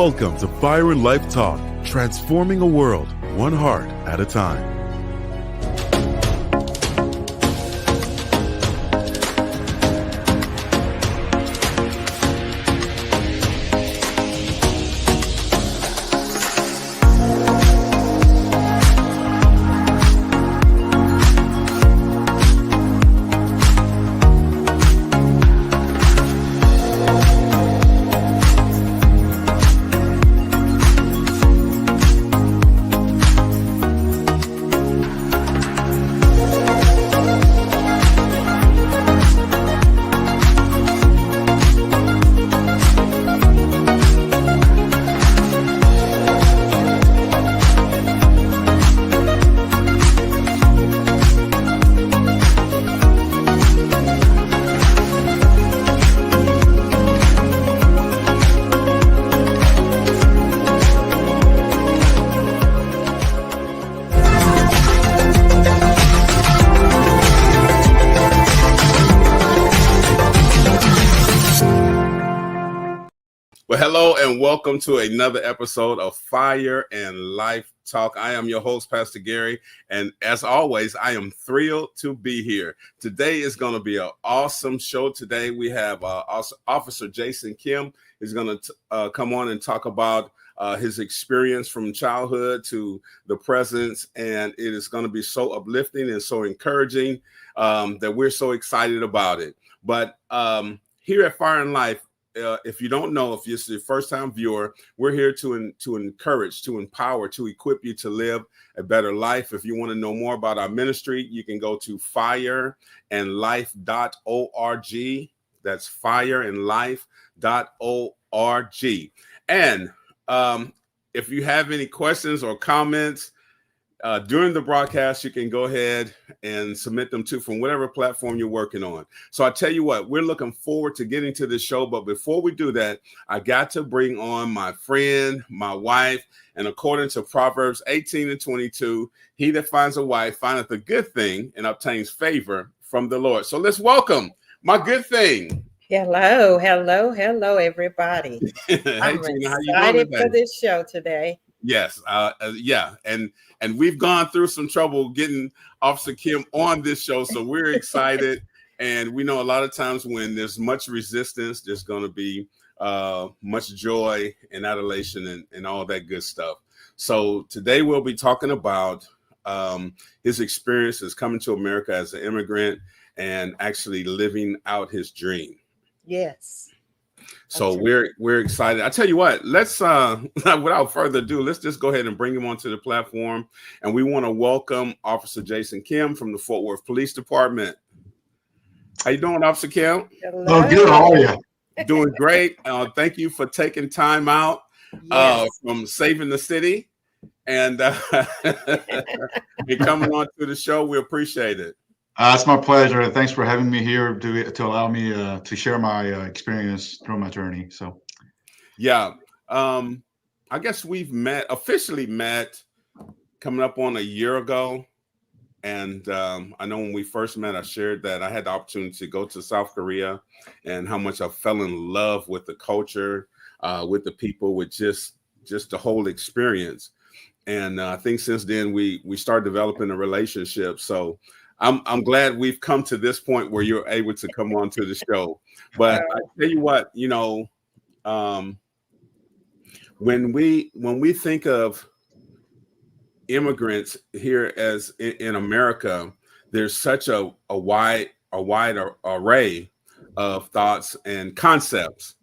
Welcome to Fire and Life Talk, transforming a world one heart at a time. Well, hello and welcome to another episode of Fire and Life Talk. I am your host, Pastor Gary, and as always, I am thrilled to be here. Today is going to be an awesome show. Today we have Officer Jason Kim is going to come on and talk about his experience from childhood to the present, and it is going to be so uplifting and so encouraging that we're so excited about it. But here at Fire and Life, if you don't know, if you're the first-time viewer, we're here to encourage, to empower, to equip you to live a better life. If you want to know more about our ministry, you can go to fireandlife.org. That's fireandlife.org. And if you have any questions or comments during the broadcast, you can go ahead and submit them from whatever platform you're working on. So I tell you what, we're looking forward to getting to this show. But before we do that, I got to bring on my friend, my wife. And according to Proverbs 18:22, he that finds a wife findeth a good thing and obtains favor from the Lord. So let's welcome my good thing. Hello, everybody. Hey, I'm Gina, excited for this show today. Yes, yeah, and we've gone through some trouble getting Officer Kim on this show, so we're excited. And we know a lot of times when there's much resistance, there's going to be much joy and adulation and all that good stuff. So today we'll be talking about his experiences coming to America as an immigrant and actually living out his dream. Yes. So we're excited. I tell you what, let's without further ado, let's just go ahead and bring him onto the platform. And we want to welcome Officer Jason Kim from the Fort Worth Police Department. How you doing, Officer Kim? Hello. Oh, good. How are you? Doing great. Thank you for taking time out from saving the city and you're coming on to the show. We appreciate it. It's my pleasure. Thanks for having me here to allow me to share my experience through my journey. So, yeah, I guess we've officially met coming up on a year ago. And I know when we first met, I shared that I had the opportunity to go to South Korea and how much I fell in love with the culture, with the people, with just the whole experience. And I think since then we started developing a relationship. So I'm glad we've come to this point where you're able to come on to the show. But I tell you what, you know, when we think of immigrants here as in America, there's such a wide array of thoughts and concepts.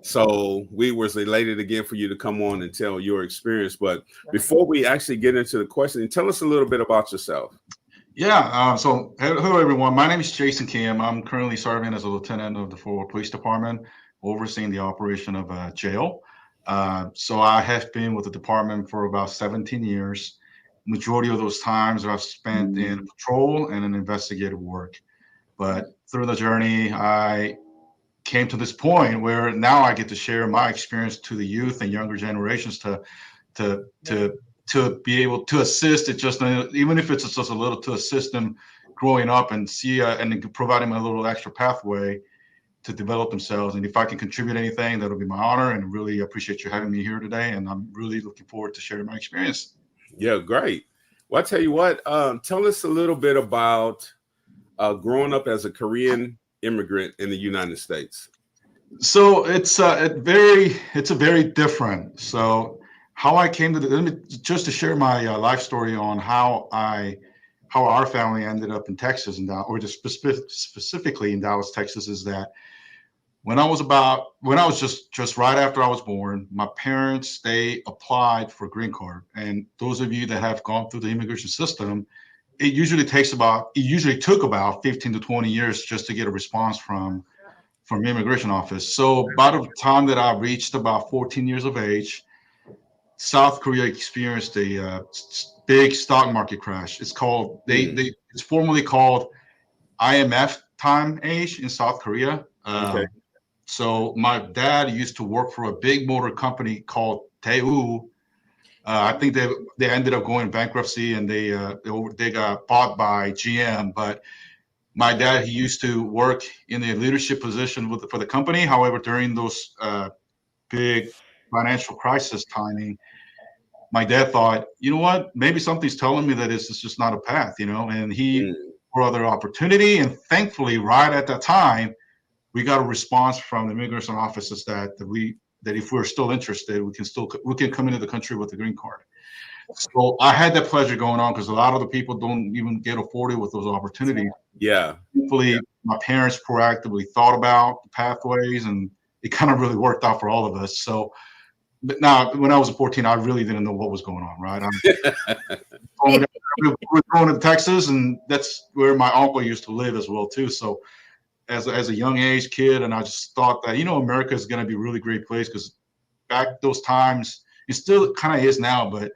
So we was elated again for you to come on and tell your experience. But before we actually get into the question, tell us a little bit about yourself. Yeah. So hello, everyone. My name is Jason Kim. I'm currently serving as a lieutenant of the Fort Worth Police Department, overseeing the operation of a jail. So I have been with the department for about 17 years. Majority of those times I've spent in patrol and in investigative work. But through the journey, I came to this point where now I get to share my experience to the youth and younger generations to be able to assist it, just even if it's just a little, to assist them growing up and see and provide them a little extra pathway to develop themselves. And if I can contribute anything, that'll be my honor. And really appreciate you having me here today. And I'm really looking forward to sharing my experience. Yeah, great. Well, I tell you what, tell us a little bit about growing up as a Korean immigrant in the United States. So it's a very different. So how I came to let me just to share my life story on how our family ended up in Texas and or just specifically in Dallas, Texas, is that when I was just right after I was born, my parents, they applied for a green card. And those of you that have gone through the immigration system, it usually took about 15 to 20 years just to get a response from immigration office. So by the time that I reached about 14 years of age, South Korea experienced a big stock market crash. It's called it's formally called IMF time age in South Korea. Okay. So my dad used to work for a big motor company called Daewoo. I think they ended up going bankruptcy, and they got bought by GM. But my dad, he used to work in a leadership position for the company. However, during those big financial crisis timing, my dad thought, you know what, maybe something's telling me that it's just not a path, and he for other opportunity. And thankfully, right at that time, we got a response from the immigration offices that if we're still interested, we can come into the country with a green card. So I had that pleasure going on because a lot of the people don't even get afforded with those opportunities. Yeah. Hopefully, my parents proactively thought about the pathways, and it kind of really worked out for all of us. So, but now when I was 14, I really didn't know what was going on, right? We were going to Texas, and that's where my uncle used to live as well, too. So as a young age kid, and I just thought that, America is going to be a really great place because back those times, it still kind of is now, but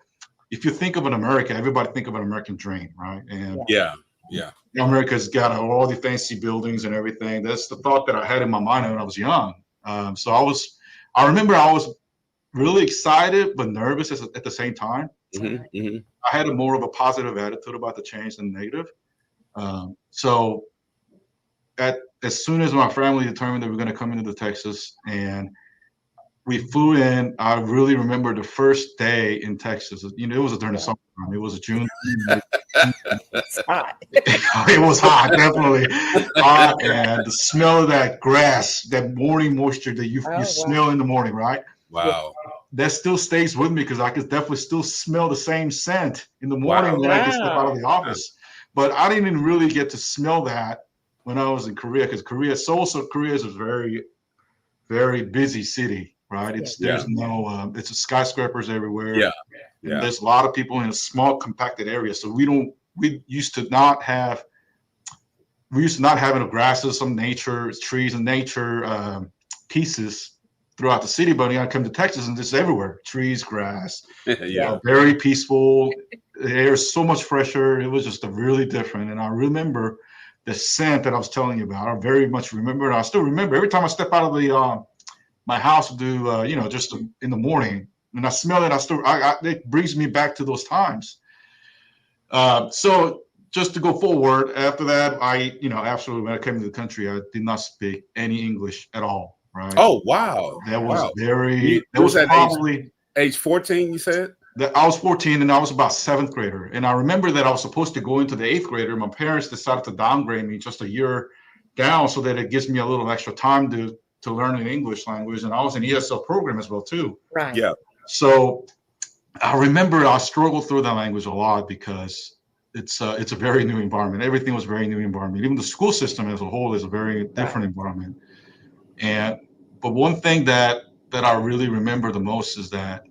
if you think of an America, everybody think of an American dream, right? And yeah. America's got all the fancy buildings and everything. That's the thought that I had in my mind when I was young. So I remember I was really excited but nervous at the same time. I had more of a positive attitude about the change than negative. So as soon as my family determined that we're going to come into Texas and we flew in, I really remember the first day in Texas. It was during the summertime. It was June. It's hot. It was hot, definitely hot, and the smell of that grass, that morning moisture that you smell in the morning, right? Wow. That still stays with me because I could definitely still smell the same scent in the morning when I get step out of the office. But I didn't even really get to smell that when I was in Korea, because Seoul, South Korea is a very, very busy city, right? There's no it's skyscrapers everywhere. Yeah. There's a lot of people in a small compacted area. So we used to not have grasses, some nature, trees and nature pieces throughout the city, but I come to Texas and it's everywhere. Trees, grass, very peaceful. The air is so much fresher. It was just really different. And I remember the scent that I was telling you about. I very much remember, and I still remember every time I step out of my house to do, just in the morning, and I smell it, it brings me back to those times. So just to go forward, after that, absolutely, when I came to the country, I did not speak any English at all, right? Oh, wow. That was that was probably age 14, you said? I was 14 and I was about 7th grader. And I remember that I was supposed to go into the 8th grader. My parents decided to downgrade me just a year down so that it gives me a little extra time to learn an English language. And I was in ESL program as well, too. Right. Yeah. So I remember I struggled through that language a lot because it's a very new environment. Everything was very new environment. Even the school system as a whole is a very different environment. But one thing that I really remember the most is that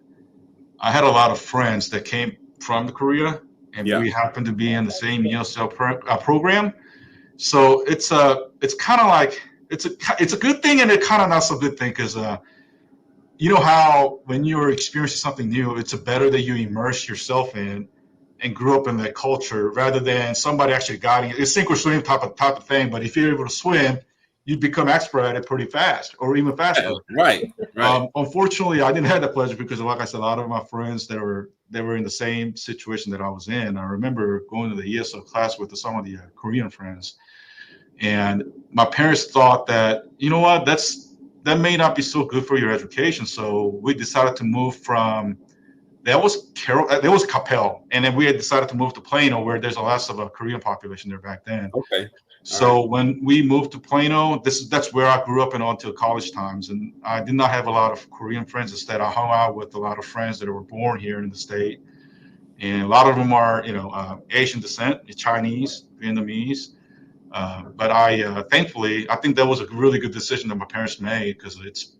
I had a lot of friends that came from Korea, and we happened to be in the same ESL program. So it's kind of like it's a good thing and it's kind of not so good thing because you know how when you're experiencing something new, it's better that you immerse yourself in and grew up in that culture rather than somebody actually guiding it. It's sink or swim type of thing. But if you're able to swim, you become expert at it pretty fast, or even faster. Right. Unfortunately, I didn't have that pleasure because, like I said, a lot of my friends they were in the same situation that I was in. I remember going to the ESL class with some of the Korean friends, And my parents thought that, you know what, that may not be so good for your education. So we decided to move from there was Capel, and then we had decided to move to Plano, where there's a less of a Korean population there back then. Okay. So when we moved to Plano, that's where I grew up and on till college times. And I did not have a lot of Korean friends. Instead, I hung out with a lot of friends that were born here in the state, and a lot of them are Asian descent, Chinese, Vietnamese. But thankfully, I think that was a really good decision that my parents made, because it's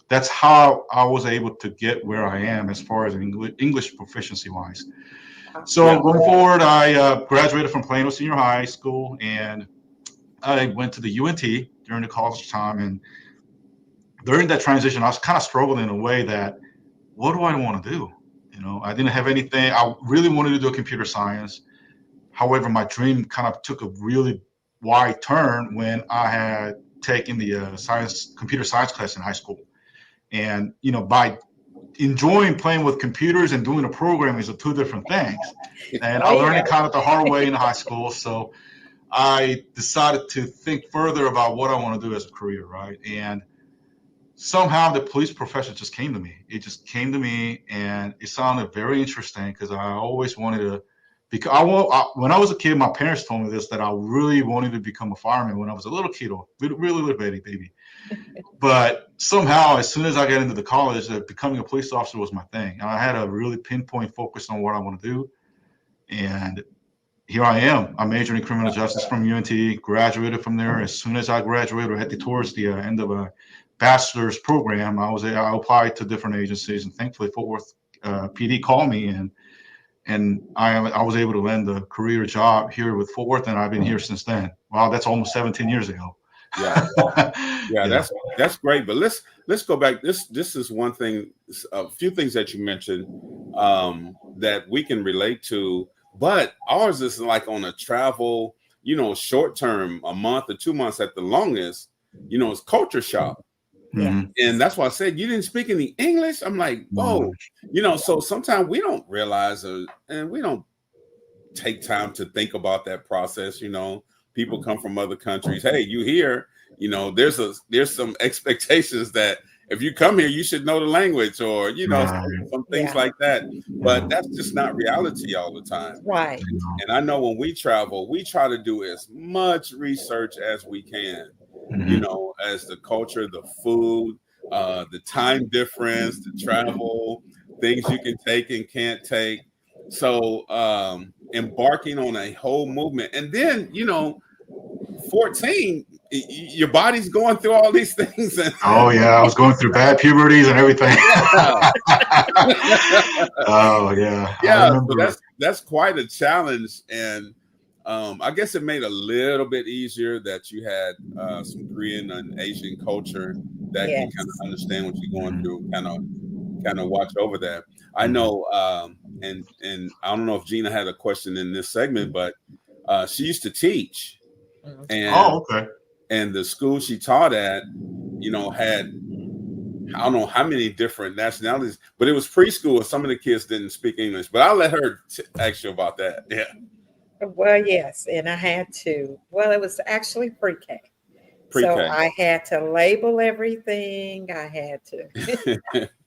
that's how I was able to get where I am as far as English proficiency wise. So going forward, I graduated from Plano Senior High School, and I went to the UNT during the college time. And during that transition, I was kind of struggling in a way that, what do I want to do? I didn't have anything. I really wanted to do computer science. However, my dream kind of took a really wide turn when I had taken the computer science class in high school. And, by enjoying playing with computers and doing the programming is two different things. And I learned it kind of the hard way in high school. So I decided to think further about what I want to do as a career, right? And somehow the police profession just came to me. It just came to me, and it sounded very interesting, because I always wanted to. Because when I was a kid, my parents told me this, that I really wanted to become a fireman when I was a little kid, really little baby. But somehow, as soon as I got into the college, becoming a police officer was my thing. And I had a really pinpoint focus on what I want to do. And here I am. I majored in criminal justice from UNT, graduated from there. As soon as I graduated, towards the end of a bachelor's program, I applied to different agencies, and thankfully Fort Worth PD called me, and I was able to land a career job here with Fort Worth, and I've been here since then. Wow, that's almost 17 years ago. Yeah, that's great. But let's go back. This is one thing, a few things that you mentioned that we can relate to, but ours is like on a travel, short term, a month or 2 months at the longest. It's culture shock. Mm-hmm. And that's why I said, you didn't speak any English. I'm like, whoa, so sometimes we don't realize, and we don't take time to think about that process. People come from other countries. Hey, you here, there's some expectations that if you come here, you should know the language, or, some things like that. But that's just not reality all the time. Right. And I know when we travel, we try to do as much research as we can. As the culture, the food, the time difference, the travel, things you can take and can't take. So embarking on a whole movement. And then, 14, your body's going through all these things. Oh, yeah. I was going through bad puberties and everything. Oh, yeah. Yeah. So that's quite a challenge. And I guess it made it a little bit easier that you had some Korean and Asian culture that can kind of understand what you're going through, kind of watch over that. I know, and I don't know if Gina had a question in this segment, but she used to teach, and and the school she taught at, had, I don't know how many different nationalities, but it was preschool, and some of the kids didn't speak English. But I'll let her ask you about that. Yeah. Well, yes, and I had to. Well, it was actually pre-K. So I had to label everything. I had to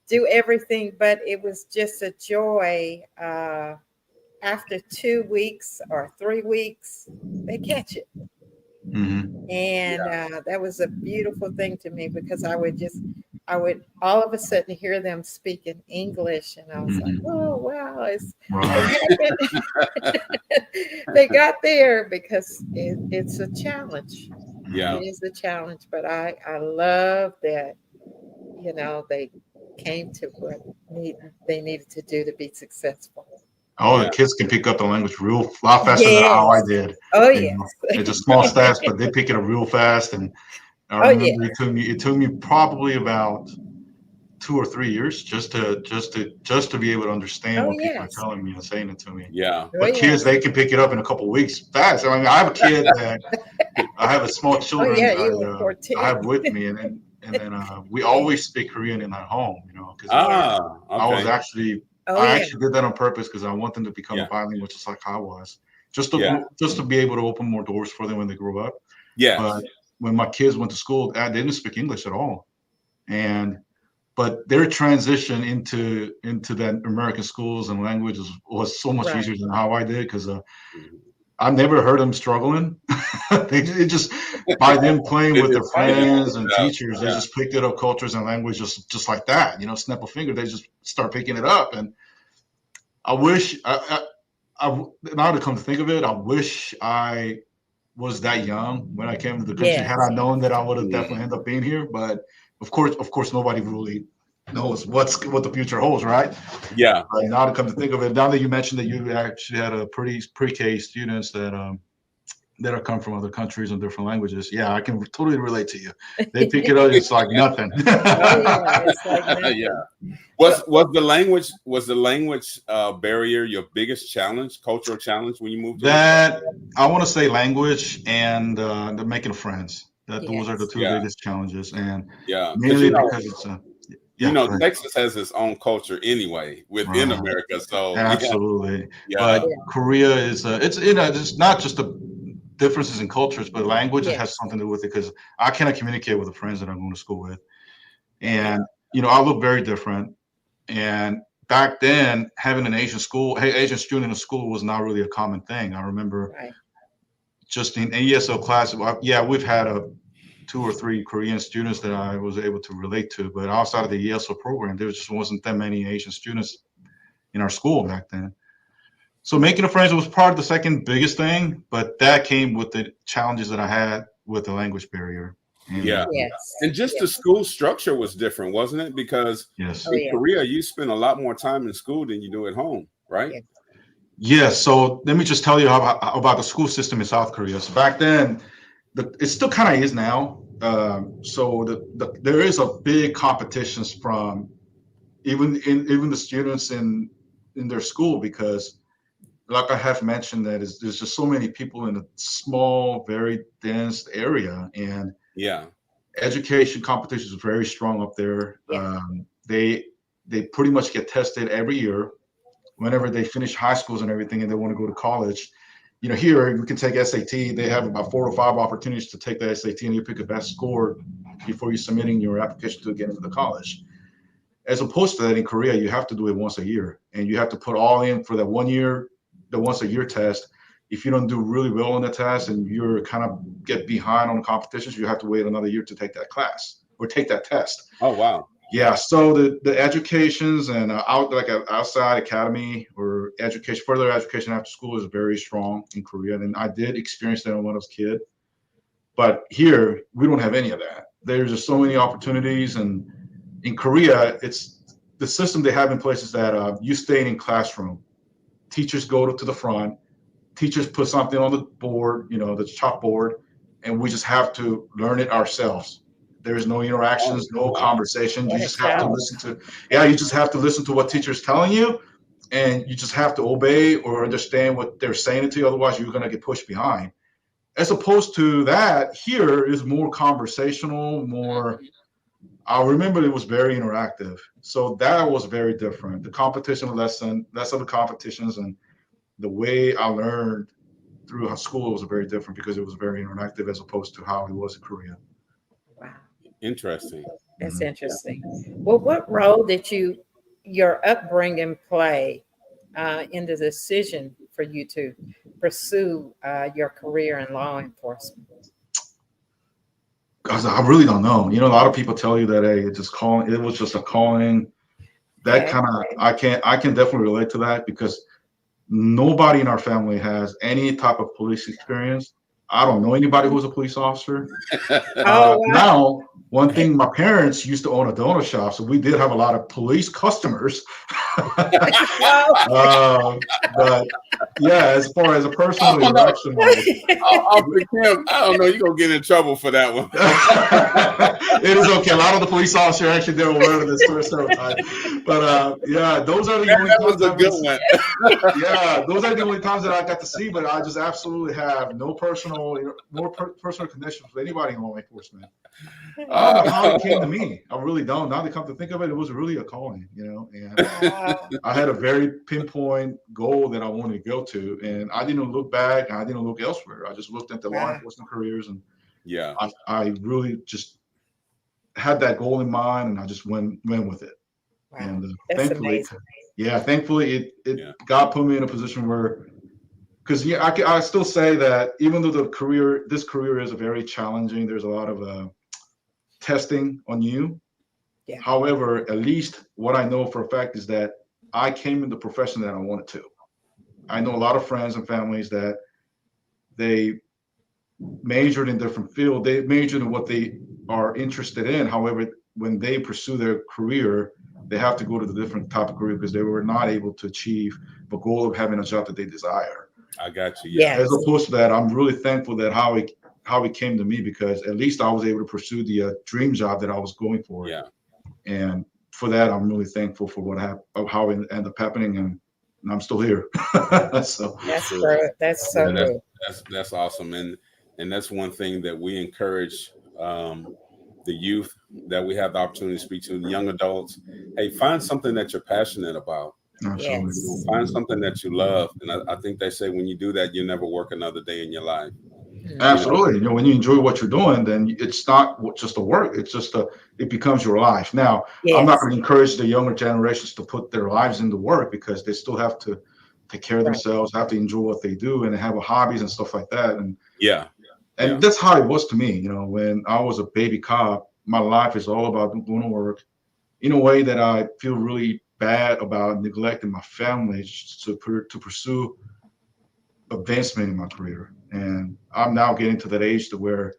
do everything, but it was just a joy. After 2 weeks or 3 weeks, they catch it. Mm-hmm. And that was a beautiful thing to me, because I would all of a sudden hear them speaking English, and I was like, oh, wow, they got there, because it's a challenge. Yeah, it is a challenge, but I love that, they came to what they needed to do to be successful. The kids can pick up the language a lot faster than how I did. Oh, yes. It's a small stats, but they pick it up real fast. And I remember it took me probably about 2 or 3 years just to be able to understand what people are telling me and saying it to me. Yeah. But kids, they can pick it up in a couple of weeks fast. I mean, I have a kid that I have a small children I have with me, and then we always speak Korean in our home, because I was actually I actually did that on purpose, because I want them to become bilingual just like I was. just to be able to open more doors for them when they grow up. Yeah. But when my kids went to school, they didn't speak English at all, but their transition into that American schools and languages was so much easier than how I did, because I never heard them struggling. They just, by them playing with their friends and teachers, they just picked it up, cultures and language just like that. Snap a finger, they just start picking it up. And I wish, now to come to think of it, I wish I was that young when I came to the country. Had I known that, I would have definitely ended up being here. But of course, nobody really knows what the future holds, right? Yeah. But now to come to think of it, now that you mentioned that you actually had a pre-K students that are come from other countries and different languages, I can totally relate to you. They pick it up, it's like nothing. It's like nothing. Yeah. Was the language barrier your biggest challenge, cultural challenge, when you moved to that? I want to say language and the making friends. Those are the two biggest challenges, and mainly because it's Texas has its own culture anyway within America, so absolutely. But Korea is it's not just the differences in cultures, but language has something to do with it, because I cannot communicate with the friends that I'm going to school with, and I look very different. And back then, having an Asian student in a school was not really a common thing. I remember just in ESL class, we've had 2 or 3 Korean students that I was able to relate to, but outside of the ESL program, there just wasn't that many Asian students in our school back then. So making a friends was probably the second biggest thing, but that came with the challenges that I had with the language barrier. And just the school structure was different, wasn't it? Because in Korea, you spend a lot more time in school than you do at home, right? Yes. So let me just tell you about the school system in South Korea. So back then, it still kind of is now. So there is a big competitions from even the students in their school, because, like I have mentioned, there's just so many people in a small, very dense area, and education competition is very strong up there. They pretty much get tested every year whenever they finish high schools and everything, and they want to go to college. Here you can take SAT. They have about 4 or 5 opportunities to take the SAT, and you pick the best score before you're submitting your application to get into the college. As opposed to that, in Korea, you have to do it once a year, and you have to put all in for that 1 year, the once a year test. If you don't do really well on the test and you're kind of get behind on competitions, you have to wait another year to take that class or take that test. Oh, wow. Yeah. So the educations and outside academy or further education after school is very strong in Korea. And I did experience that when I was a kid. But here, we don't have any of that. There's just so many opportunities. And in Korea, it's the system they have in place is that you stay in classroom. Teachers go to the front. Teachers put something on the board, the chalkboard, and we just have to learn it ourselves. There's no interactions, no conversation. You just have to listen to what teacher's telling you, and you just have to obey or understand what they're saying to you. Otherwise, you're going to get pushed behind. As opposed to that, here is more conversational, more. I remember it was very interactive. So that was very different. The competition less of the competitions, and the way I learned through school was very different because it was very interactive as opposed to how it was in Korea. Wow. Interesting. That's interesting. Well, what role did your upbringing play in the decision for you to pursue your career in law enforcement? Because I really don't know. A lot of people tell you that, hey, it was just a calling. That kind of, I can definitely relate to that, because nobody in our family has any type of police experience. I don't know anybody who's a police officer. Now, one thing, my parents used to own a donut shop, so we did have a lot of police customers. But as far as a personal interaction, I don't know. You're going to get in trouble for that one. It is okay. A lot of the police officers actually they're aware of this stereotype. But those are the only times a good one. those are the only times that I got to see. But I just absolutely have no personal more personal connections with anybody in law enforcement. I don't know how it came to me. I really don't. Now that I come to think of it, it was really a calling, and I had a very pinpoint goal that I wanted to go to, and I didn't look back. I didn't look elsewhere. I just looked at the law enforcement careers, and I really just had that goal in mind, and I just went with it. Wow. And That's amazing. thankfully God put me in a position where, because I still say that even though this career is very challenging, there's a lot of testing on you. Yeah. However, at least what I know for a fact is that I came in the profession that I wanted to. I know a lot of friends and families that they majored in different fields. They majored in what they are interested in. However, when they pursue their career, they have to go to the different type of career because they were not able to achieve the goal of having a job that they desire. I got you. Yeah. As opposed to that, I'm really thankful that how it came to me, because at least I was able to pursue the dream job that I was going for. Yeah. And for that, I'm really thankful for what happened, of how it ended up happening, and I'm still here. So that's good. That's so good. That's awesome, and that's one thing that we encourage the youth that we have the opportunity to speak to, the young adults. Hey, find something that you're passionate about. Absolutely. Yes. Find something that you love, and I think they say when you do that, you never work another day in your life. Absolutely. When you enjoy what you're doing, then it's not just a work. It's just it becomes your life. Now, I'm not going to encourage the younger generations to put their lives into work, because they still have to take care of themselves, have to enjoy what they do, and have hobbies and stuff like that. And that's how it was to me. When I was a baby cop, my life is all about going to work in a way that I feel really bad about neglecting my family to pursue advancement in my career. And I'm now getting to that age to where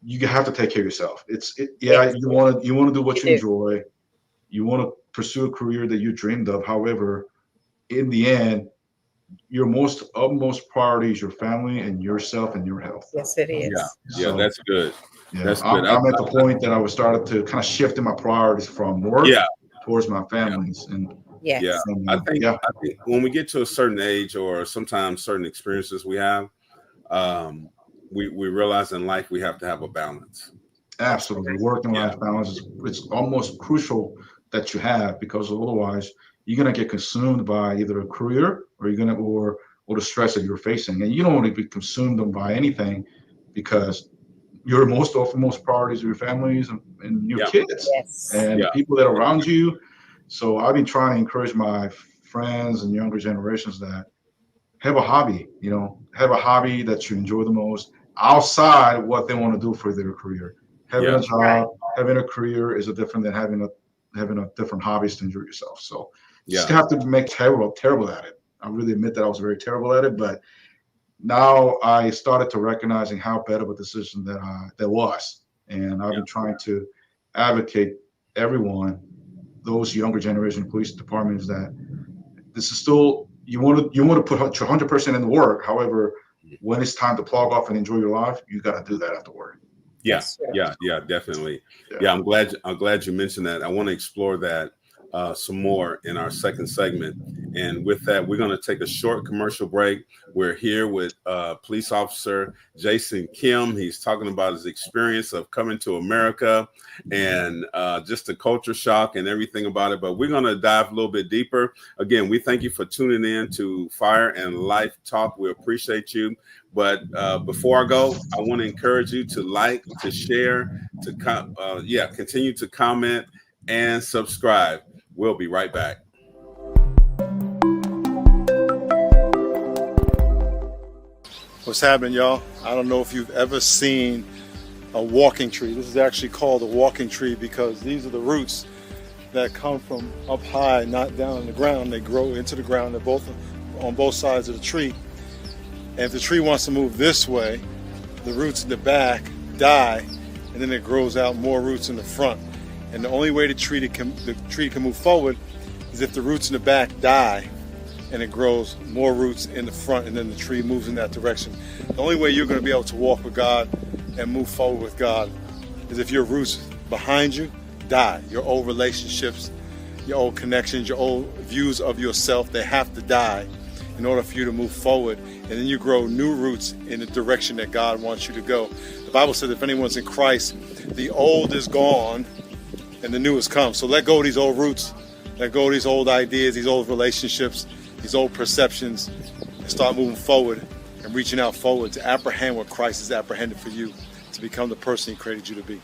you have to take care of yourself. You want to do what you enjoy. You want to pursue a career that you dreamed of. However, in the end, your utmost priority is your family and yourself and your health. Yes, it is. Yeah, that's good. Yeah, that's I'm good. at the point that I was started to kind of shift in my priorities from work towards my families. And I think when we get to a certain age, or sometimes certain experiences we have, we realize in life we have to have a balance. Absolutely. Work and life balance it's almost crucial that you have, because otherwise you're going to get consumed by either a career or or the stress that you're facing. And you don't want to be consumed by anything, because your most priorities are your families and your kids and the people that are around you. So I've been trying to encourage my friends and younger generations that have a hobby, have a hobby that you enjoy the most outside what they want to do for their career. Having a job, having a career is different than having a different hobbies to enjoy yourself. So you just have to make terrible at it. I really admit that I was very terrible at it, but now I started to recognizing how bad of a decision that was. And I've been trying to advocate everyone, those younger generation police departments, that this is still, you want to put 100% in the work. However, when it's time to plug off and enjoy your life, you got to do that after work. Yeah, definitely. Yeah, I'm glad you mentioned that. I want to explore that some more in our second segment. And with that, we're going to take a short commercial break. We're here with police officer Jason Kim. He's talking about his experience of coming to America and just the culture shock and everything about it. But we're going to dive a little bit deeper. Again, we thank you for tuning in to Fire and Life Talk. We appreciate you. But before I go, I want to encourage you to like, to share, to continue to comment and subscribe. We'll be right back. What's happening, y'all? I don't know if you've ever seen a walking tree. This is actually called a walking tree because these are the roots that come from up high, not down on the ground. They grow into the ground. They're both on both sides of the tree. And if the tree wants to move this way, the roots in the back die, and then it grows out more roots in the front. And the only way the tree can move forward is if the roots in the back die and it grows more roots in the front, and then the tree moves in that direction. The only way you're going to be able to walk with God and move forward with God is if your roots behind you die. Your old relationships, your old connections, your old views of yourself, they have to die in order for you to move forward. And then you grow new roots in the direction that God wants you to go. The Bible says if anyone's in Christ, the old is gone and the new has come. So let go of these old roots, let go of these old ideas, these old relationships, these old perceptions, and start moving forward and reaching out forward to apprehend what Christ has apprehended for you, to become the person He created you to be.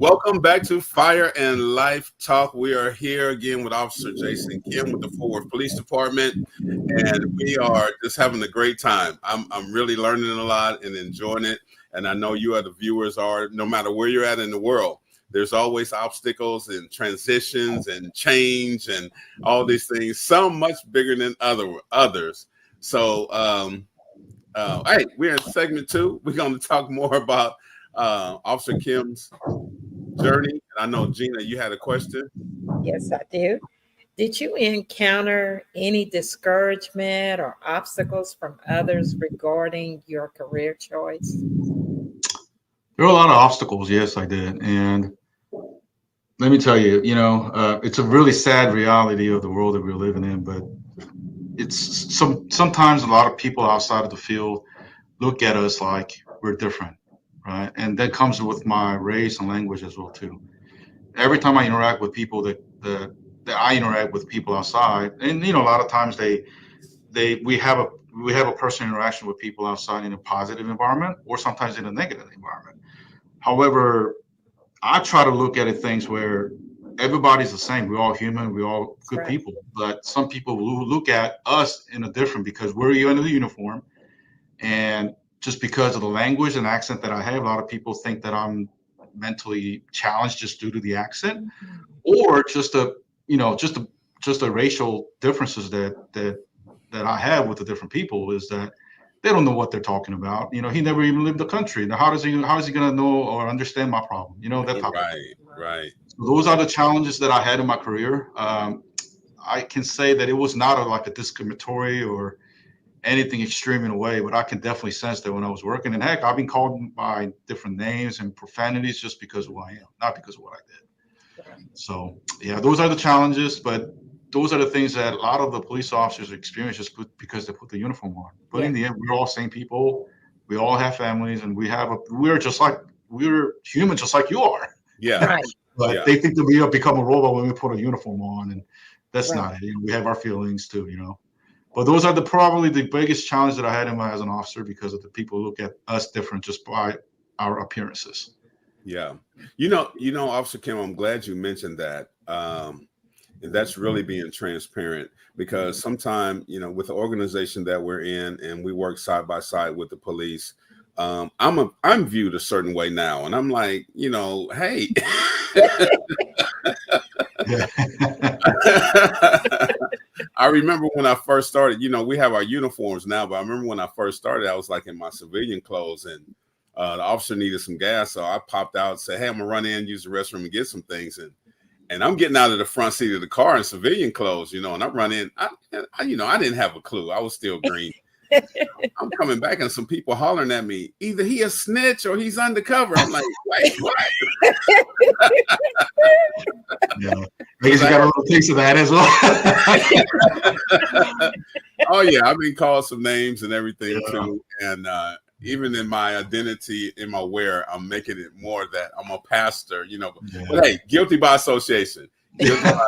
Welcome back to Fire and Life Talk. We are here again with Officer Jason Kim with the Fort Worth Police Department, and we are just having a great time. I'm really learning a lot and enjoying it, and I know you other viewers are. No matter where you're at in the world, there's always obstacles and transitions and change and all these things. Some much bigger than others. So, hey, we're in segment 2. We're going to talk more about Officer Kim's journey. And I know, Gina, you had a question. Yes, I do. Did you encounter any discouragement or obstacles from others regarding your career choice? There were a lot of obstacles. Yes, I did. And let me tell you, it's a really sad reality of the world that we're living in, but it's sometimes a lot of people outside of the field look at us like we're different. Right. And that comes with my race and language as well, too. Every time I interact with people that I interact with people outside, and, a lot of times we have a personal interaction with people outside in a positive environment or sometimes in a negative environment. However, I try to look at things where everybody's the same. We're all human. We're all good people. But some people look at us in a different because we're in the uniform. And just because of the language and accent that I have, a lot of people think that I'm mentally challenged just due to the accent, or just the racial differences that I have with the different people is that they don't know what they're talking about. He never even lived the country. Now, how is he going to know or understand my problem? That type Right. So those are the challenges that I had in my career. I can say that it was not like a discriminatory or anything extreme in a way, but I can definitely sense that when I was working. And heck, I've been called by different names and profanities just because of who I am, not because of what I did. So yeah, those are the challenges, but those are the things that a lot of the police officers experience just because they put the uniform on. But in the end, we're all same people. We all have families, and we're human just like you are. Yeah. Right. But they think that we become a robot when we put a uniform on, and that's not it. We have our feelings too, But those are probably the biggest challenge that I had as an officer, because of the people look at us different just by our appearances. Yeah. Officer Kim, I'm glad you mentioned that. And that's really being transparent, because sometimes, with the organization that we're in and we work side by side with the police, I'm viewed a certain way now. And I'm like, hey. I remember when I first started, we have our uniforms now, but I remember when I first started, I was like in my civilian clothes, and the officer needed some gas. So I popped out and said, hey, I'm gonna run in, use the restroom and get some things. And I'm getting out of the front seat of the car in civilian clothes, and I run in, I didn't have a clue. I was still green. I'm coming back and some people hollering at me, either he a snitch or he's undercover. I'm like, wait, what? Yeah. I guess you got a little piece of that as well. Oh yeah, I've been called some names and everything too. And even in my identity, in my wear, I'm making it more that I'm a pastor, But hey, guilty by association. Yeah,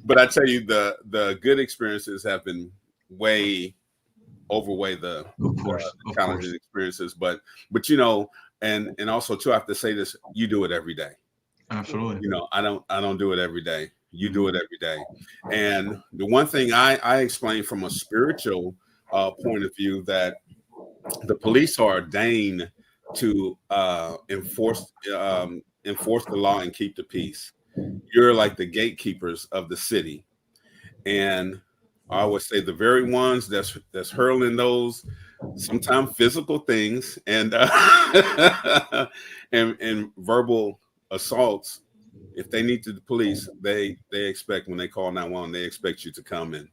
But I tell you, the good experiences have been way overweigh the of course, challenging experiences. But and also too, I have to say this: you do it every day. absolutely. I don't do it every day. You do it every day. And the one thing I explain from a spiritual point of view, that the police are ordained to enforce the law and keep the peace. You're like the gatekeepers of the city, and I always say the very ones that's hurling those sometimes physical things and and verbal assaults. If they need to the police, they expect, when they call 911, they expect you to come in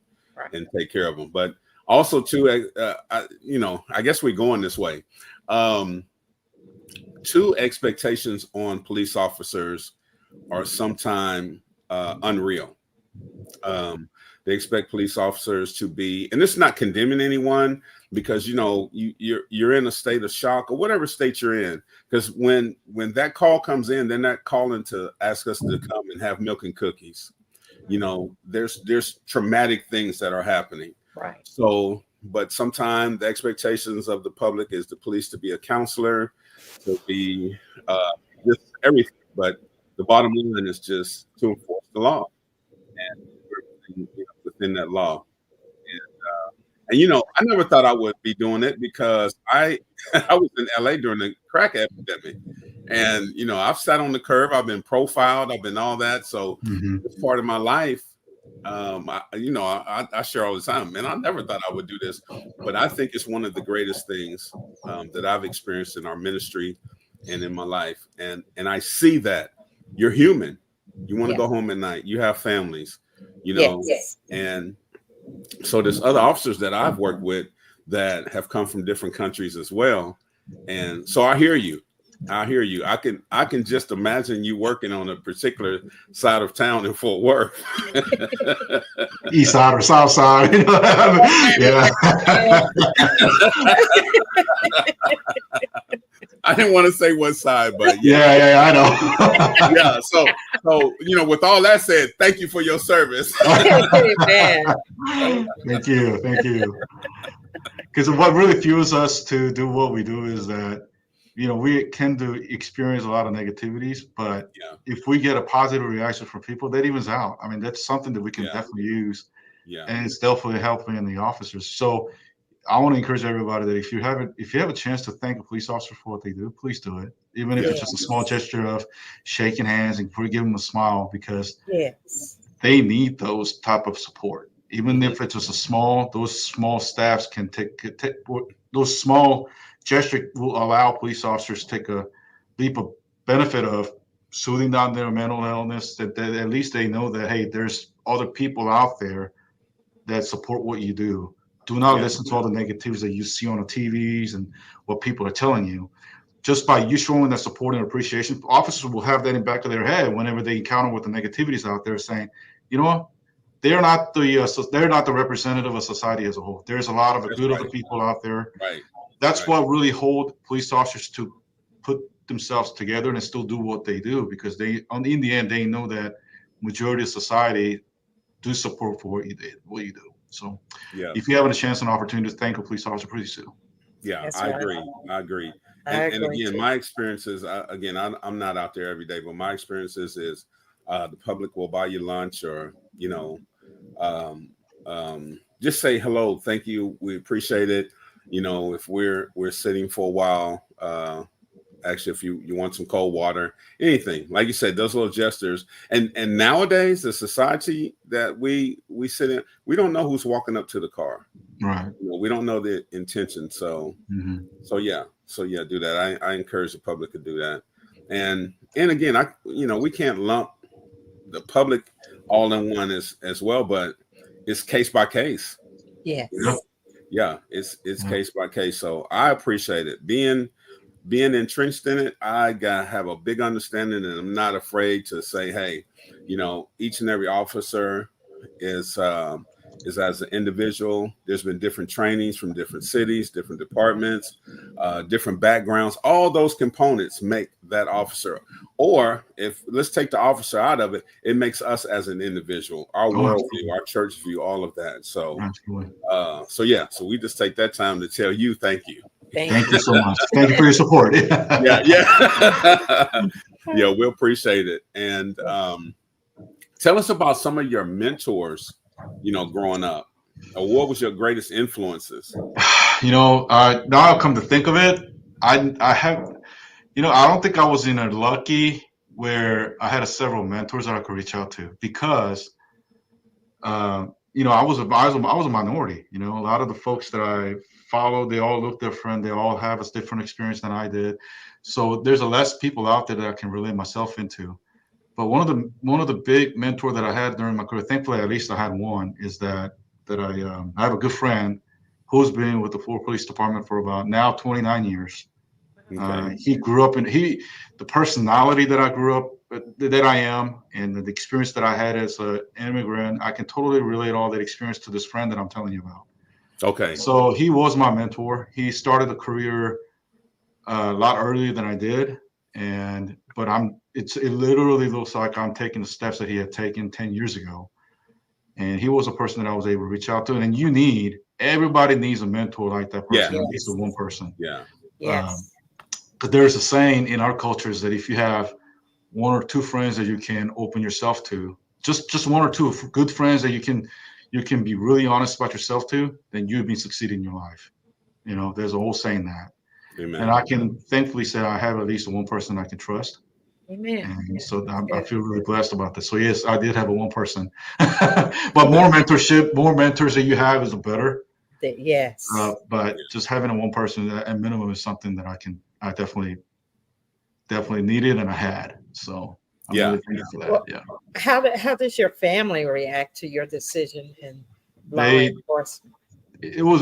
and take care of them. But also too, I guess we're going this way. Two expectations on police officers are sometimes unreal. They expect police officers to be, and it's not condemning anyone, because you're in a state of shock or whatever state you're in. Because when that call comes in, they're not calling to ask us to come and have milk and cookies. There's traumatic things that are happening. Right. So, but sometimes the expectations of the public is the police to be a counselor, to be just everything. But the bottom line is just to enforce the law and within that law. And I never thought I would be doing it, because I was in LA during the crack epidemic, and I've sat on the curb, I've been profiled, I've been all that. So it's part of my life. I share all the time, man. I never thought I would do this, but I think it's one of the greatest things that I've experienced in our ministry and in my life. And I see that you're human. You want to go home at night. You have families, Yes. and so there's other officers that I've worked with that have come from different countries as well. And so I hear you. I can just imagine you working on a particular side of town in Fort Worth. East side or south side. Yeah. I didn't want to say what side, but yeah, I know. Yeah. So with all that said, thank you for your service. Amen. Thank you. Because what really fuels us to do what we do is that we can experience a lot of negativities, but if we get a positive reaction from people, that evens out. I mean, that's something that we can definitely use, and it's definitely helping the officers. So I want to encourage everybody that if you have a chance to thank a police officer for what they do, please do it. Even if it's just a small gesture of shaking hands and give them a smile, because they need those type of support. Even if it's just those small staffs can take those small gesture will allow police officers to take a leap of benefit of soothing down their mental illness, that at least they know that, hey, there's other people out there that support what you do. Do not listen to all the negatives that you see on the TVs and what people are telling you. Just by you showing that support and appreciation, officers will have that in the back of their head whenever they encounter with the negativities out there, saying, you know what, they're not the representative of society as a whole. There's a lot of good other people out there. Right. That's what really hold police officers to put themselves together and still do what they do, because in the end, they know that majority of society do support for what you do. So if you have a chance and opportunity to thank a police officer, please do. Yeah, I agree. And again, my experiences, I'm not out there every day, but my experiences is the public will buy you lunch, or, just say hello, thank you, we appreciate it. If we're sitting for a while, actually, if you want some cold water, anything, like you said, those little gestures. And nowadays, the society that we sit in, we don't know who's walking up to the car. Right. We don't know the intention. So, do that. I encourage the public to do that. And again, we can't lump the public all in one as well, but it's case by case. Yes. Yeah, it's case by case. So I appreciate it. Being entrenched in it, I have a big understanding, and I'm not afraid to say, hey, each and every officer is is as an individual. There's been different trainings from different cities, different departments, different backgrounds. All those components make that officer. Or if let's take the officer out of it, it makes us as an individual, our worldview, our church view, all of that. So, so we just take that time to tell you thank you. Thank you so much. Thank you for your support. Yeah, we appreciate it. And tell us about some of your mentors, growing up. What was your greatest influences? Now I'll come to think of it, I have, I don't think I was in a lucky where I had several mentors that I could reach out to because, I was a minority. A lot of the folks that I followed, they all look different. They all have a different experience than I did. So there's less people out there that I can relate myself into. But one of the big mentor that I had during my career, thankfully at least I had one, is that I have a good friend who's been with the Florida Police Department for about now 29 years. Okay. He grew up the personality that I grew up that I am, and the experience that I had as an immigrant, I can totally relate all that experience to this friend that I'm telling you about. Okay. So he was my mentor. He started a career a lot earlier than I did, but it literally looks like I'm taking the steps that he had taken 10 years ago. And he was a person that I was able to reach out to. And everybody needs a mentor like that person. At least one person. Yeah. Yes. Because there's a saying in our culture is that if you have one or two friends that you can open yourself to, just one or two good friends that you can be really honest about yourself to, then you've been succeeding in your life. There's a whole saying that. Amen. And I can thankfully say I have at least one person I can trust. Amen. And so I feel really blessed about this. So yes, I did have a one person, but more mentors that you have is better. Yes. But just having a one person at minimum is something that I definitely needed and I had. So I'm really thankful for that. Well, how does your family react to your decision in law enforcement? It was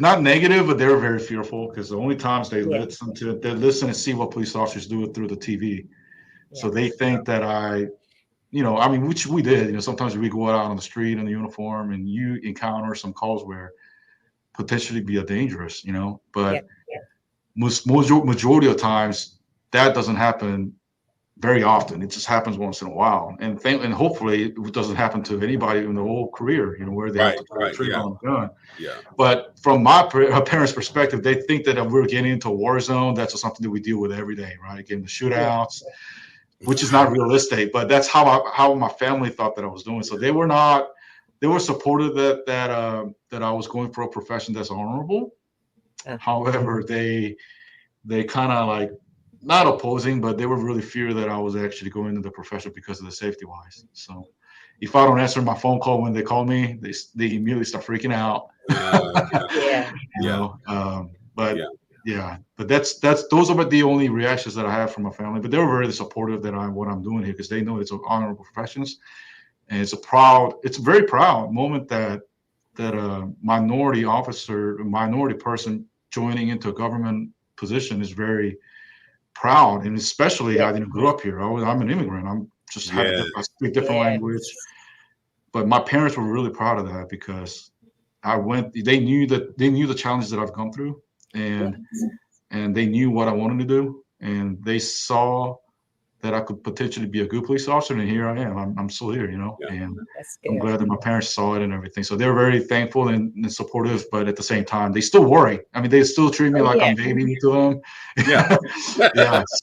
not negative, but they were very fearful because the only times they listen and see what police officers do through the TV. Yeah. So they think that which we did, sometimes we go out on the street in the uniform and you encounter some calls where potentially be dangerous, but majority of times that doesn't happen very often. It just happens once in a while. And hopefully it doesn't happen to anybody in the whole career, where they have to pull the trigger on the gun. Yeah. But from my parents' perspective, they think that we're getting into a war zone. That's just something that we deal with every day, right? Getting the shootouts, which is not realistic, but that's how my family thought that I was doing. So they were supportive that I was going for a profession that's honorable. However, they kind of not opposing, but they were really fear that I was actually going into the profession because of the safety wise. So if I don't answer my phone call when they call me, they immediately start freaking out. But those are the only reactions that I have from my family. But they were very supportive that what I'm doing here because they know it's an honorable profession, and it's a very proud moment that a minority officer, a minority person joining into a government position is very proud, and especially I didn't grow up here. I'm an immigrant. I'm just I speak different language, but my parents were really proud of that because they knew the challenges that I've gone through, and they knew what I wanted to do, and they saw that I could potentially be a good police officer, and here I am. I'm still here, and I'm glad that my parents saw it and everything. So they're very thankful and supportive, but at the same time, they still worry. I mean, they still treat me like I'm baby to them. Yeah.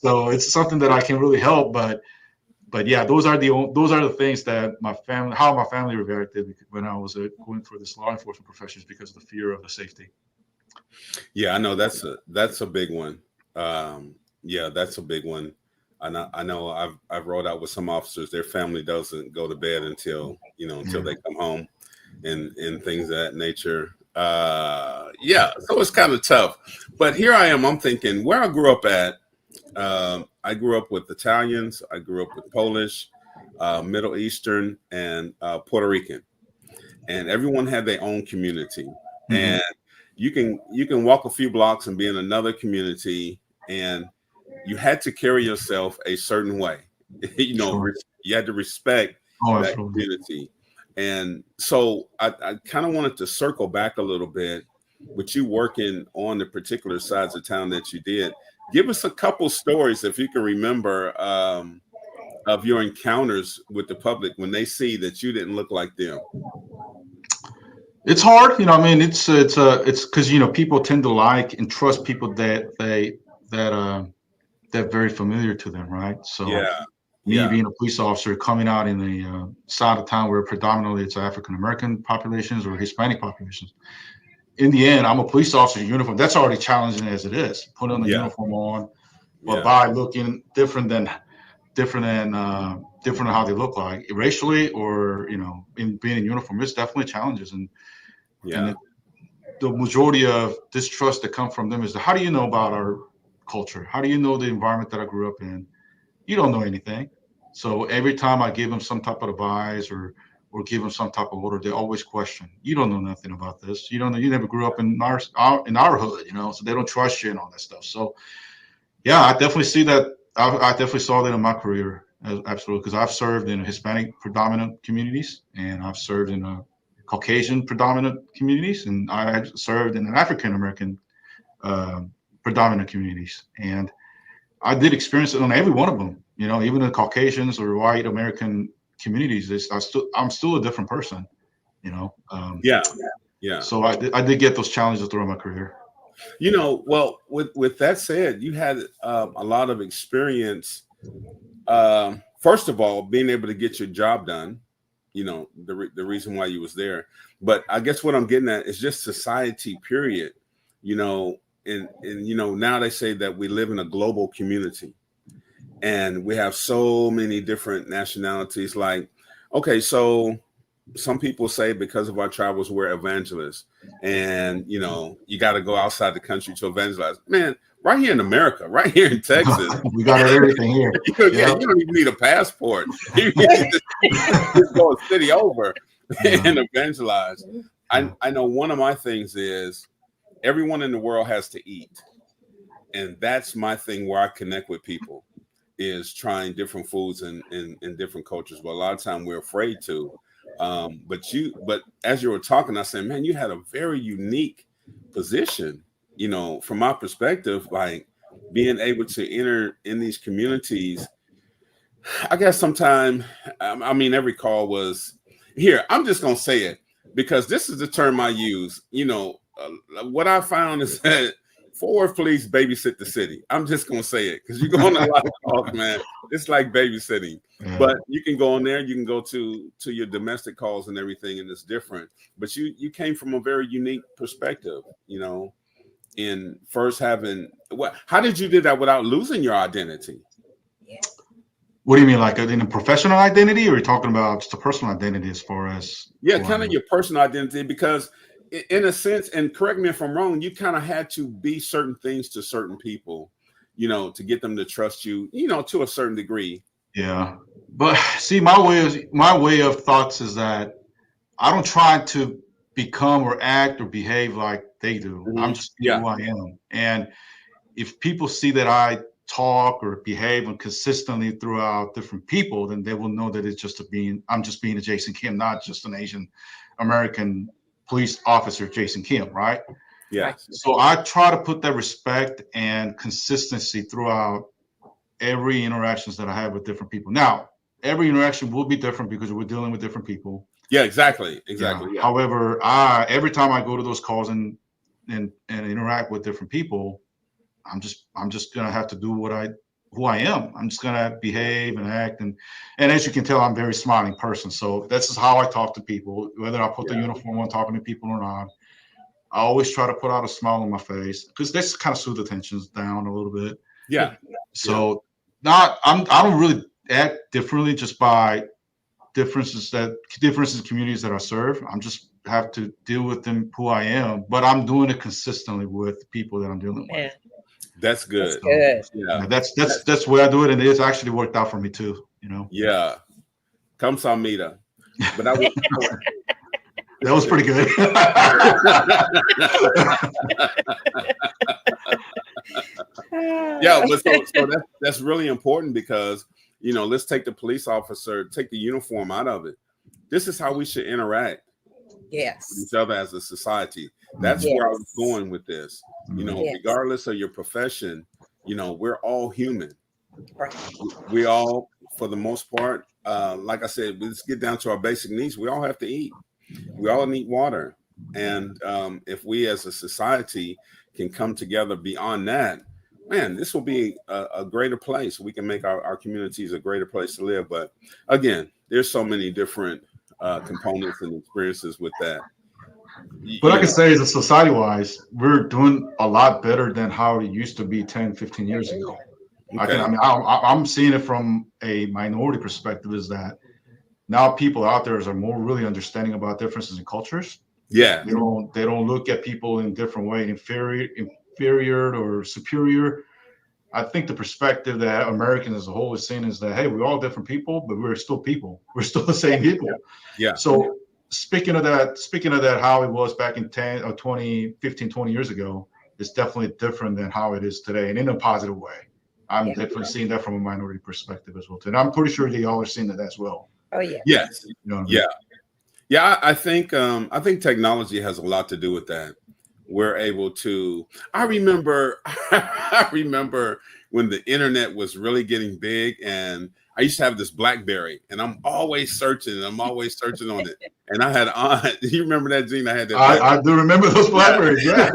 So it's something that I can really help, but those are the things that how my family reacted when I was going for this law enforcement profession because of the fear of the safety. Yeah, I know that's a big one. That's a big one. I know I've rode out with some officers. Their family doesn't go to bed until they come home, and things of that nature. So it's kind of tough. But here I am. I'm thinking where I grew up at. I grew up with Italians. I grew up with Polish, Middle Eastern, and Puerto Rican, and everyone had their own community. Mm-hmm. And you can walk a few blocks and be in another community, and you had to carry yourself a certain way. You had to respect that community. And so I kind of wanted to circle back a little bit with you working on the particular sides of town that you did. Give us a couple stories, if you can remember, of your encounters with the public when they see that you didn't look like them. It's hard, I mean, it's because people tend to like and trust people that they're very familiar to them, right? So me being a police officer coming out in the side of town where predominantly it's African American populations or Hispanic populations. In the end, I'm a police officer in uniform. That's already challenging as it is. Put on the uniform on, but by looking different than how they look like racially or in being in uniform, it's definitely challenges. And the majority of distrust that come from them is how do you know about our culture? How do you know the environment that I grew up in? You don't know anything. So every time I give them some type of advice or give them some type of order, they always question. You don't know nothing about this. You don't know. You never grew up in our hood, so they don't trust you and all that stuff. So yeah, I definitely see that. I definitely saw that in my career, absolutely, because I've served in Hispanic predominant communities and I've served in Caucasian predominant communities, and I served in African American predominant communities, and I did experience it on every one of them. Even the Caucasians or white American communities, I'm still a different person. So I did get those challenges throughout my career. Well, with that said, you had a lot of experience. First of all, being able to get your job done. The reason why you was there. But I guess what I'm getting at is just society, period. And now they say that we live in a global community and we have so many different nationalities. Like, okay, so some people say because of our travels, we're evangelists and, you got to go outside the country to evangelize. Man, right here in America, right here in Texas. We got everything here. You don't even need a passport. You just go a city over and evangelize. I know one of my things is everyone in the world has to eat. And that's my thing where I connect with people is trying different foods and different cultures. But a lot of time we're afraid to. But as you were talking, I said, man, you had a very unique position, from my perspective, like being able to enter in these communities. I guess sometime, every call was here. I'm just going to say it because this is the term I use. What I found is that forward police babysit the city. I'm just going to say it because you go on a lot of calls, man. It's like babysitting. But you can go on there, you can go to your domestic calls and everything, and it's different. But you came from a very unique perspective, in first having how did you do that without losing your identity? What do you mean, like in a professional identity, or are you talking about just a personal identity as far as kind of your personal identity? Because in a sense, and correct me if I'm wrong, you kind of had to be certain things to certain people, to get them to trust you, to a certain degree. Yeah. But see, my way of thoughts is that I don't try to become or act or behave like they do. Mm-hmm. I'm just who I am. And if people see that I talk or behave consistently throughout different people, then they will know that I'm just being a Jason Kim, not just an Asian American police officer, Jason Kim, right? Yeah. So I try to put that respect and consistency throughout every interactions that I have with different people. Now, every interaction will be different because we're dealing with different people. Yeah, exactly. Yeah. However, every time I go to those calls and interact with different people, I'm just gonna have to do who I am. I'm just gonna behave and act, and as you can tell, I'm a very smiling person. So this is how I talk to people, whether I put the uniform on talking to people or not. I always try to put out a smile on my face because this kind of soothe the tensions down a little bit. Yeah. So I don't really act differently just by differences in communities that I serve. I'm just have to deal with them who I am, but I'm doing it consistently with the people that I'm dealing with. That's good. That's good. Yeah, that's the way I do it, and it's actually worked out for me too. Yeah. Kamsahamnida. But that was pretty good. Yeah, but so that's really important because let's take the police officer, take the uniform out of it. this is how we should interact Yes. with each other as a society. That's where I was going with this. You know, regardless of your profession, you know, we're all human. Right. We all, for the most part, like I said, let's get down to our basic needs. We all have to eat. We all need water. And if we as a society can come together beyond that, man, this will be a greater place. We can make our communities a greater place to live. But again, there's so many different components and experiences with that. But I can say, as a society-wise, we're doing a lot better than how it used to be 10, 15 years ago. Okay. I'm seeing it from a minority perspective, is that now people out there are more really understanding about differences in cultures. Yeah. They don't look at people in different way, inferior or superior. I think the perspective that Americans as a whole is seeing is that, hey, we're all different people, but we're still people. We're still the same people. Yeah. So speaking of that, how it was back in 10 or 20 years ago, it's definitely different than how it is today, and in a positive way. I'm definitely seeing that from a minority perspective as well too. And I'm pretty sure they all are seeing that as well. Oh yeah. Yes. You know what I mean? Yeah. Yeah. I think technology has a lot to do with that. We're able to. I remember when the internet was really getting big, and I used to have this BlackBerry, and I'm always searching on it. And I had an aunt. Do you remember that, Gene? I had that. I do remember those BlackBerries. Yeah.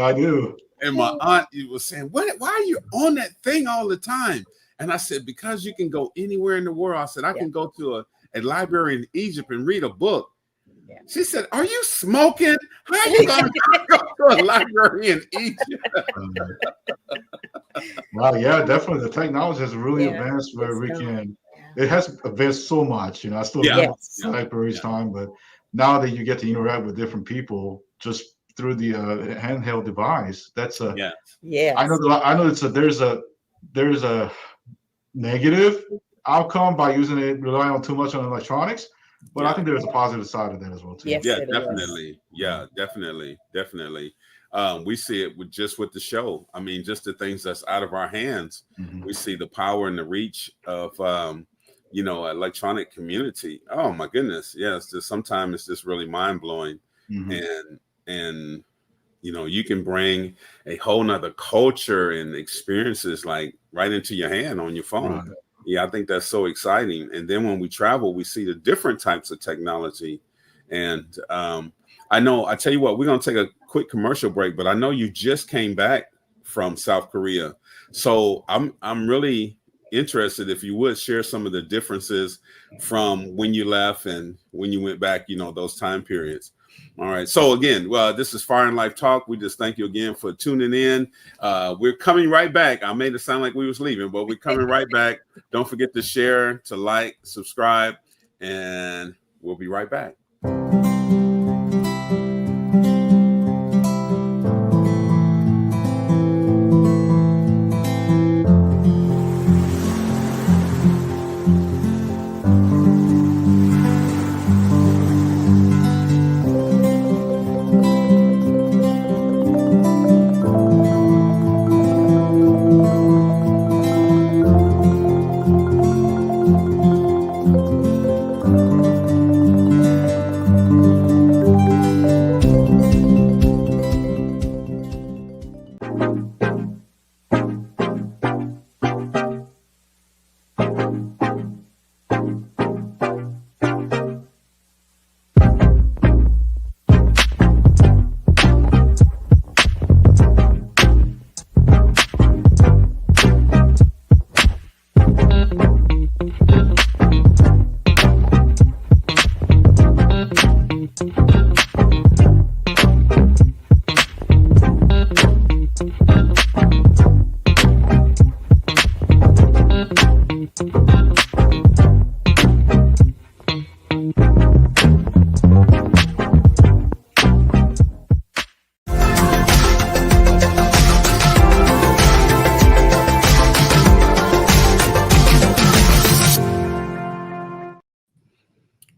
I do. And my aunt was saying, why are you on that thing all the time? And I said, because you can go anywhere in the world. I said, I can go to a library in Egypt and read a book. Yeah. She said, are you smoking? How are you going to go to a library in Egypt? Well, yeah, definitely. The technology has really advanced where we can. It has advanced so much. You know, I still remember library's time, but now that you get to interact with different people just through the handheld device, that's a I know there's a negative outcome by relying on too much on electronics, but I think there's a positive side of that as well too. Yes, yeah, definitely. Yeah, definitely. We see it with the show. I mean, just the things that's out of our hands. Mm-hmm. We see the power and the reach of electronic community. Oh my goodness. Yes. Sometimes it's just really mind blowing. Mm-hmm. And you can bring a whole nother culture and experiences like right into your hand on your phone. Right. Yeah, I think that's so exciting. And then when we travel, we see the different types of technology. And I tell you what, we're going to take a quick commercial break, but I know you just came back from South Korea. So I'm really interested if you would share some of the differences from when you left and when you went back, those time periods. All right. So again, this is Fire and Life Talk. We just thank you again for tuning in. We're coming right back. I made it sound like we was leaving, but we're coming right back. Don't forget to share, to like, subscribe, and we'll be right back.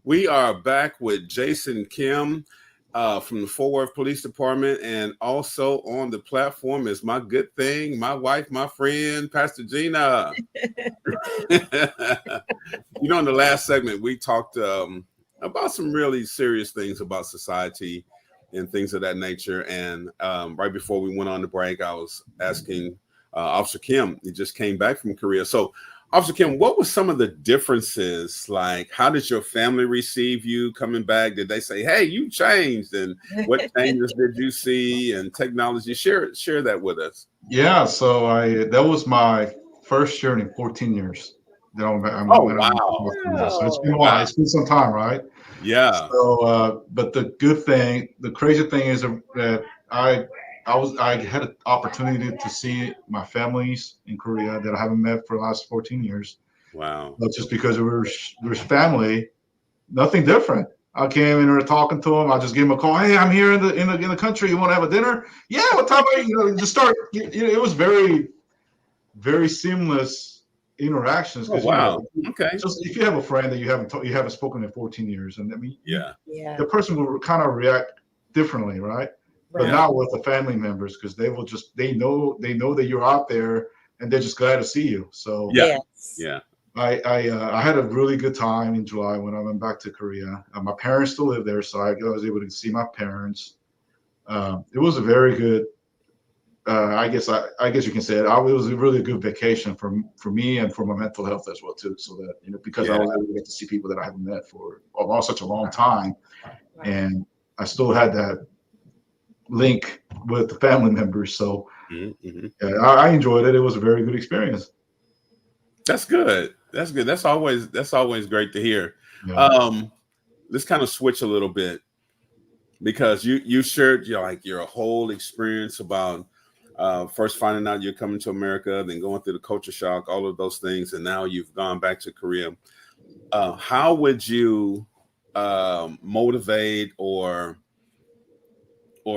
We are back with Jason Kim. from the Fort Worth Police Department, and also on the platform is my good thing, my wife, my friend, Pastor Gina. You know, in the last segment, we talked about some really serious things about society and things of that nature. And right before we went on the break, I was asking Officer Kim, he just came back from Korea. So, Officer Kim, what were some of the differences? Like, how did your family receive you coming back? Did they say, hey, you changed? And what changes did you see and technology? Share that with us. Yeah, so that was my first year in 14 years. Wow. So it's been a while. It's been some time, right? Yeah. So, but the crazy thing is that I had an opportunity to see my families in Korea that I haven't met for the last 14 years. Wow. But just because we're family, nothing different. I came in there talking to them. I just gave them a call. Hey, I'm here in the country. You want to have a dinner? Yeah. What time are you? Just start. It was very, very seamless interactions. Oh, wow. Okay. Just if you have a friend that you haven't spoken in 14 years, and I mean, yeah, the person will kind of react differently, right? But not with the family members, because they know that you're out there, and they're just glad to see you. So yeah. I had a really good time in July when I went back to Korea. My parents still live there, so I was able to see my parents. It was a very good. I guess you can say it. It was a really good vacation for me and for my mental health as well too. So that because I was able to get to see people that I haven't met for such a long time, and I still had that link with the family members. So I enjoyed it. It was a very good experience. That's good. That's always great to hear. Yeah. Let's kind of switch a little bit, because you shared your whole experience about first finding out you're coming to America, then going through the culture shock, all of those things, and now you've gone back to Korea. How would you motivate or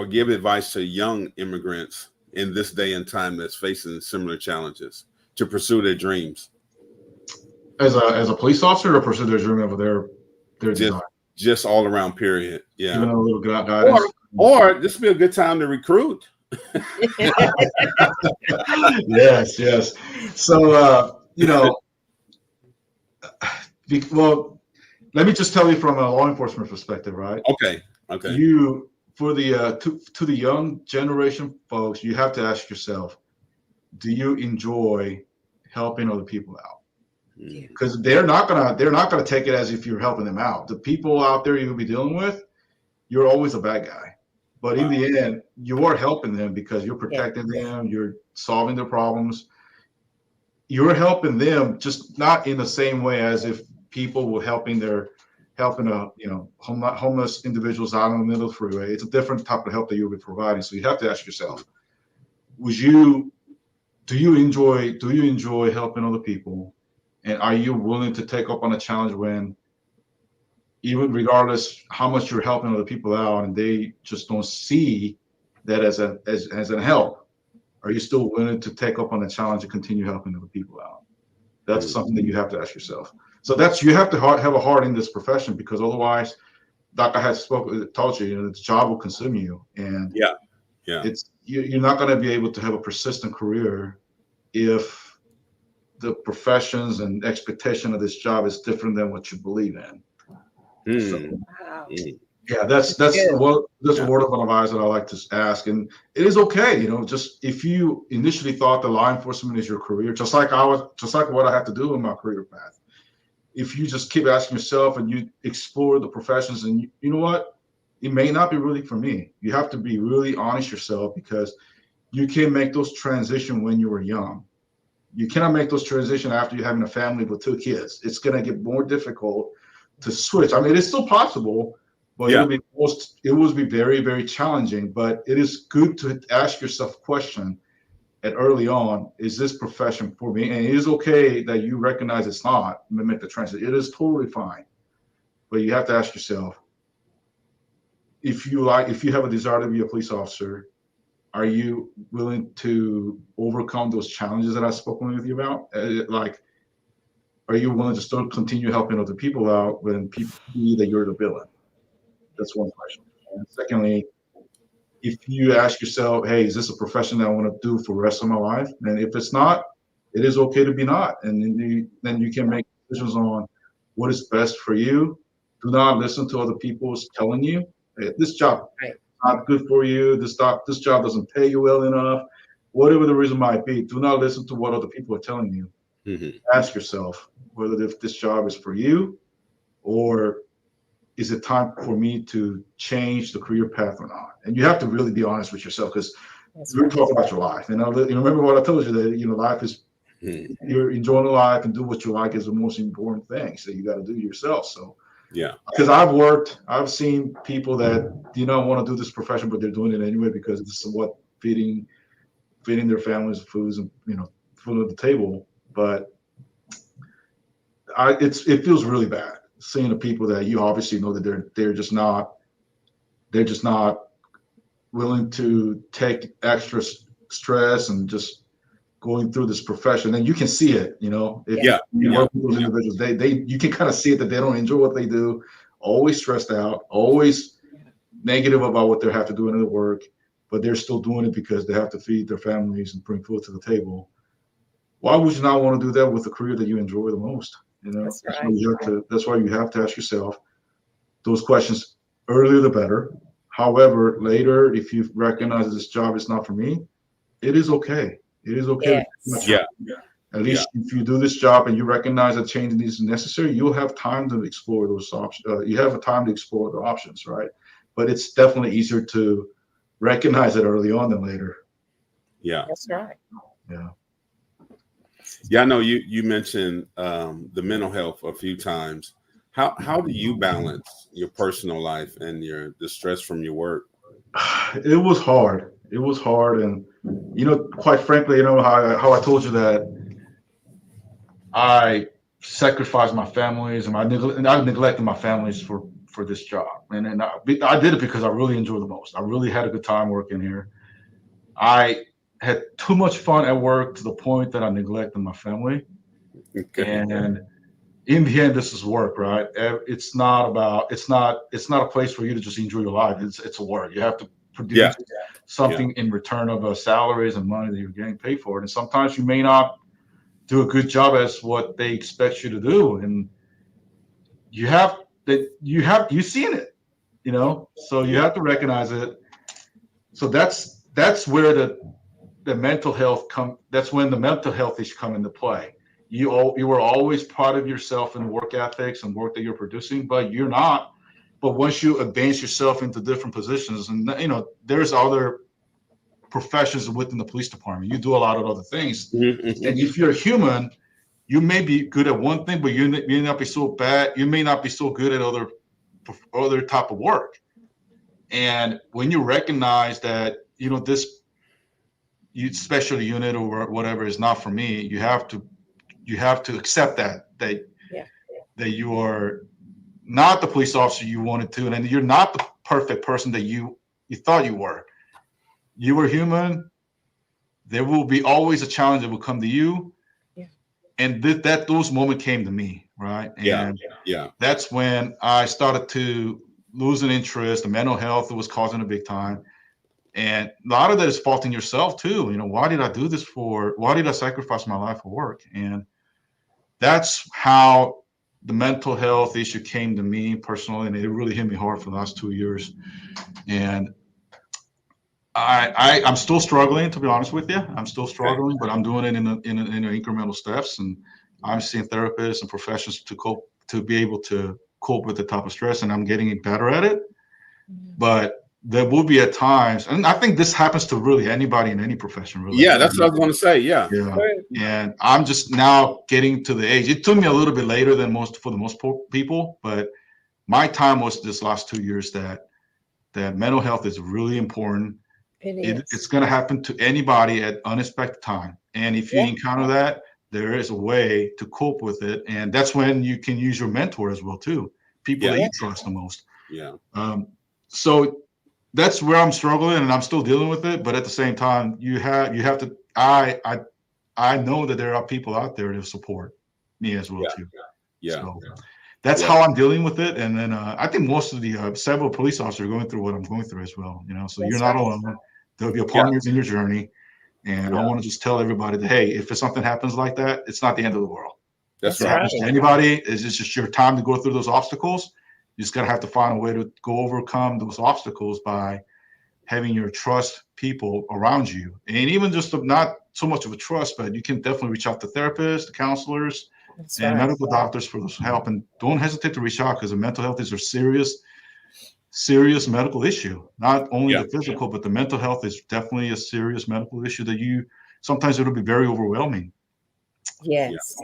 give advice to young immigrants in this day and time that's facing similar challenges to pursue their dreams? As a police officer, or pursue their dream over their design? Just all around, period. Yeah. Even a little guidance. Or this would be a good time to recruit. Yes. So well, let me just tell you from a law enforcement perspective, right? Okay. You for the to the young generation folks, you have to ask yourself, do you enjoy helping other people out? Because they're not gonna take it as if you're helping them out. The people out there you'll be dealing with, you're always a bad guy. But in the end, you are helping them because you're protecting them, you're solving their problems. You're helping them, just not in the same way as if people were helping homeless individuals out in the middle of the freeway. It's a different type of help that you'll be providing. So you have to ask yourself, do you enjoy helping other people? And are you willing to take up on a challenge when, even regardless how much you're helping other people out, and they just don't see that as a help, are you still willing to take up on a challenge and continue helping other people out? That's something that you have to ask yourself. So you have to have a heart in this profession, because otherwise, like I had told you, the job will consume you, and you're not going to be able to have a persistent career if the professions and expectation of this job is different than what you believe in. So, that's a word of advice that I like to ask. And it is okay, just if you initially thought that law enforcement is your career, just like what I had to do in my career path. If you just keep asking yourself and you explore the professions, and you know what, it may not be really for me. You have to be really honest yourself, because you can make those transition when you were young. You cannot make those transition after you're having a family with 2 kids. It's going to get more difficult to switch. I mean, it's still possible, but it will be very, very challenging. But it is good to ask yourself a question at early on: is this profession for me? And it is okay that you recognize it's not, and make the transition. It is totally fine. But you have to ask yourself, if you have a desire to be a police officer, are you willing to overcome those challenges that I've spoken with you about? Are you willing to still continue helping other people out when people see that you're the villain? That's one question. And secondly, if you ask yourself, hey, is this a profession that I want to do for the rest of my life? And if it's not, it is okay to be not. And then you can make decisions on what is best for you. Do not listen to other people's telling you, hey, this job is not good for you. This job doesn't pay you well enough. Whatever the reason might be, do not listen to what other people are telling you. Mm-hmm. Ask yourself whether if this job is for you, or is it time for me to change the career path or not? And you have to really be honest with yourself, because we're talking about your life. And remember what I told you, that life is, you're enjoying life and do what you like is the most important thing. So you got to do yourself. So yeah, because I've seen people that do not want to do this profession, but they're doing it anyway because this is what feeding their families foods and food at the table. But it feels really bad seeing the people that you obviously know that they're just not willing to take extra stress and just going through this profession. And you can see it, if you work with those individuals, you can kind of see it that they don't enjoy what they do, always stressed out, always negative about what they have to do in their work, but they're still doing it because they have to feed their families and bring food to the table. Why would you not want to do that with the career that you enjoy the most? That's why you have to ask yourself those questions earlier the better. However, later, if you recognize this job is not for me, it is okay. It is okay. Yes. At least if you do this job and you recognize that change is necessary, you'll have time to explore those options. You have a time to explore the options, right? But it's definitely easier to recognize it early on than later. Yeah. That's right. Yeah. Yeah, I know you mentioned the mental health a few times. How do you balance your personal life and the stress from your work? It was hard. And quite frankly, how I told you that I sacrificed my families and I neglected my families for this job. And I did it because I really enjoyed the most. I really had a good time working here. I had too much fun at work to the point that I neglected my family. Okay. And in the end, this is work, right? It's not a place for you to just enjoy your life. It's a work. You have to produce something in return of salaries and money that you're getting paid for. And sometimes you may not do a good job as what they expect you to do. And you've seen it, so you have to recognize it. So that's where the mental health that's when the mental health issues come into play. You were always proud of yourself and work ethics and work that you're producing, but you're not. But once you advance yourself into different positions, and there's other professions within the police department, you do a lot of other things. Mm-hmm. And if you're a human, you may be good at one thing, but you may not be so bad. You may not be so good at other type of work. And when you recognize that this special unit or whatever is not for me, you have to accept that you are not the police officer you wanted to, and you're not the perfect person that you thought you were. You were human. There will be always a challenge that will come to you. Yeah. And those moments came to me, right? And that's when I started to lose an interest. The mental health was causing a big time. And a lot of that is faulting yourself too. Why did I do this for? Why did I sacrifice my life for work? And that's how the mental health issue came to me personally, and it really hit me hard for the last 2 years. And I'm still struggling, to be honest with you. I'm still struggling, but I'm doing it in incremental steps, and I'm seeing therapists and professionals to be able to cope with the type of stress, and I'm getting better at it. But there will be at times, and I think this happens to really anybody in any profession, really. Yeah, that's what I was going to say. Yeah. And I'm just now getting to the age. It took me a little bit later than most people, but my time was this last 2 years that mental health is really important. It's going to happen to anybody at unexpected time. And if you encounter that, there is a way to cope with it. And that's when you can use your mentor as well, too. People that you trust the most. Yeah. So that's where I'm struggling, and I'm still dealing with it. But at the same time, you have to. I know that there are people out there that support me as well too. Yeah. So that's how I'm dealing with it. And then I think most of the several police officers are going through what I'm going through as well. So you're not alone. There'll be partners in your journey. And I want to just tell everybody that, hey, if something happens like that, it's not the end of the world. That's right. Anybody, it's just your time to go through those obstacles. You just got to have to find a way to go overcome those obstacles by having your trust people around you. And even just not so much of a trust, but you can definitely reach out to therapists, counselors, and medical doctors for this help. And don't hesitate to reach out, because the mental health is a serious medical issue. Not only the physical, but the mental health is definitely a serious medical issue that sometimes it'll be very overwhelming. Yes.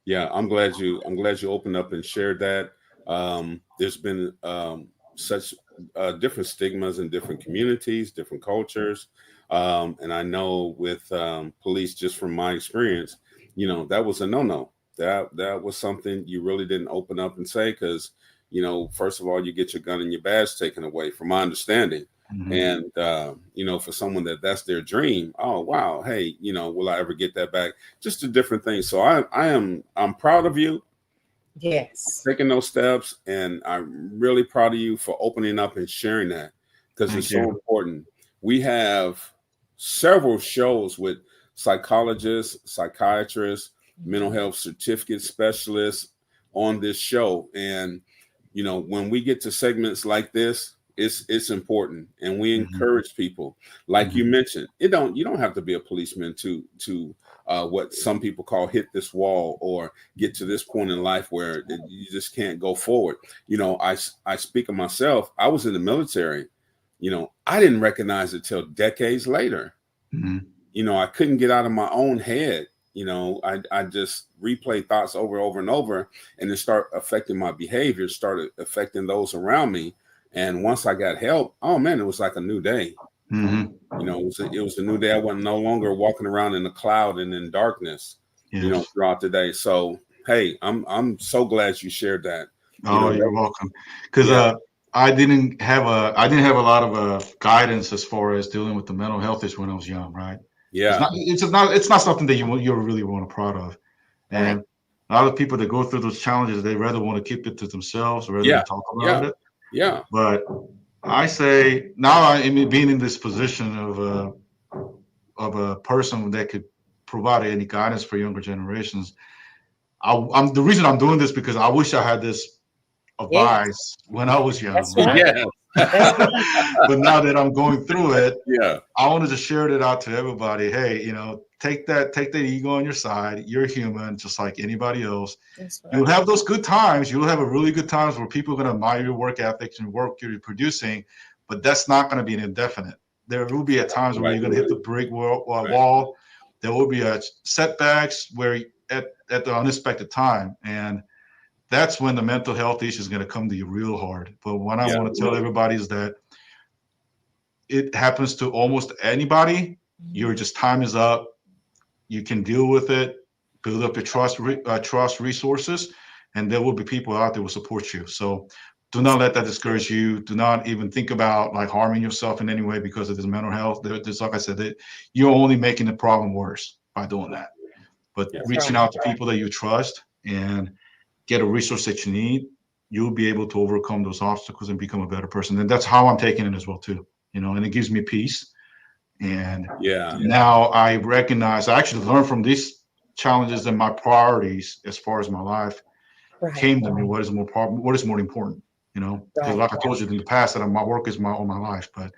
Yeah, I'm glad you opened up and shared that. There's been such different stigmas in different communities, different cultures. And I know with police, just from my experience, that was a no-no. That was something you really didn't open up and say, because, first of all, you get your gun and your badge taken away, from my understanding. And, for someone that's their dream. Oh, wow. Hey, will I ever get that back? Just a different thing. So I'm proud of you. Yes. Taking those steps. And I'm really proud of you for opening up and sharing that, because it's so important. We have several shows with psychologists, psychiatrists, mental health certificate specialists on this show. And, when we get to segments like this, it's important, and we encourage people, like you mentioned. You don't have to be a policeman to what some people call hit this wall, or get to this point in life where you just can't go forward. I speak of myself. I was in the military. I didn't recognize it till decades later. I couldn't get out of my own head. I just replay thoughts over and over, and it started affecting my behavior, started affecting those around me. And once I got help, oh man, it was like a new day. It was a new day. I wasn't no longer walking around in a cloud and in darkness, throughout the day. So, hey, I'm so glad you shared that. You're welcome. Because I didn't have a lot of guidance as far as dealing with the mental health issue when I was young, right? Yeah, it's not something that you really want to proud of. And a lot of people that go through those challenges, they rather want to keep it to themselves rather than talk about it. Yeah. But I say now, I am being in this position of a person that could provide any guidance for younger generations. I'm the reason I'm doing this, because I wish I had this advice when I was young. That's right. But now that I'm going through it, Yeah, I wanted to share it out to everybody. Hey, take that ego on your side. You're human, just like anybody else. Right. You'll have those good times. You'll have a really good times where people are going to admire your work ethics and work you're producing, but that's not going to be an indefinite. There will be at times where you're going to hit the brick wall. There will be setbacks where at the unexpected time, and that's when the mental health issue is going to come to you real hard. But what I want to tell everybody is that it happens to almost anybody. Your time is up. You can deal with it. Build up your trust resources, and there will be people out there who will support you. So do not let that discourage you. Do not even think about harming yourself in any way because of this mental health. There's, like I said, you're only making the problem worse by doing that. But reaching out to people that you trust and get a resource that you need, you'll be able to overcome those obstacles and become a better person. And that's how I'm taking it as well too. And it gives me peace. And now I recognize, I actually learned from these challenges, and my priorities as far as my life came to me. What is more important? Because like I told you in the past, that my work is all my life. But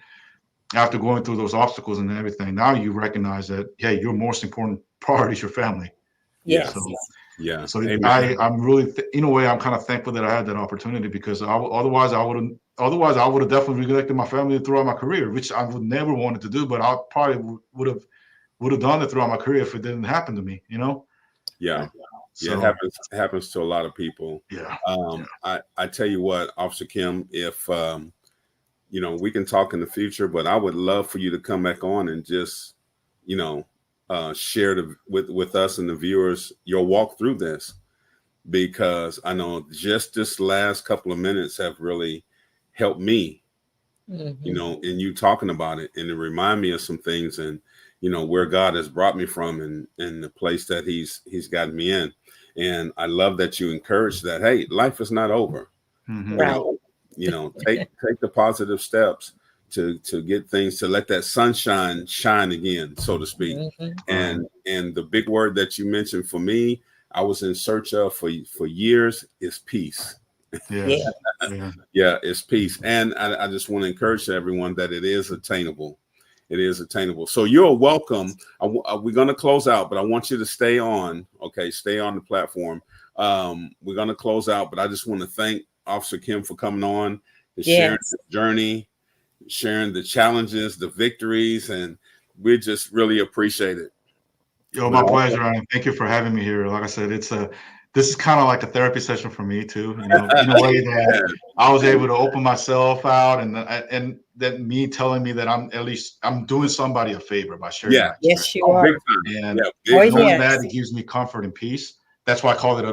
after going through those obstacles and everything, now you recognize that, hey, your most important priority is your family. Yes. So I'm really, in a way, I'm kind of thankful that I had that opportunity, because otherwise I would have definitely neglected my family throughout my career, which I would never wanted to do. But I probably would have done it throughout my career if it didn't happen to me. Yeah. So, it happens to a lot of people. I tell you what, Officer Kim, if we can talk in the future, but I would love for you to come back on and just share with us and the viewers your walk through this, because I know just this last couple of minutes have really helped me, in you talking about it, and it remind me of some things, and where God has brought me from, and the place that he's gotten me in. And I love that you encourage that. Hey, life is not over. Mhm. Right. Take the positive steps to get things, to let that sunshine shine again, so to speak. Mhm. And the big word that you mentioned for me, I was in search of for years, is peace. Yes. Yeah. Yeah. Yeah, it's peace. And I just want to encourage everyone that it is attainable. It is attainable. So you're welcome. We're going to close out, but I want you to stay on. Okay, stay on the platform. We're going to close out, but I just want to thank Officer Kim for coming on and sharing Yes. the journey, sharing the challenges, the victories, and we just really appreciate it. Yo, my pleasure, and thank you for having me here. Like I said, this is kind of like a therapy session for me too. In a way that I was able to open myself out, and that me telling me that I'm doing somebody a favor by sharing my Yes, experience. you are. Big time. And Big knowing time. that, it gives me comfort and peace. That's why I call it a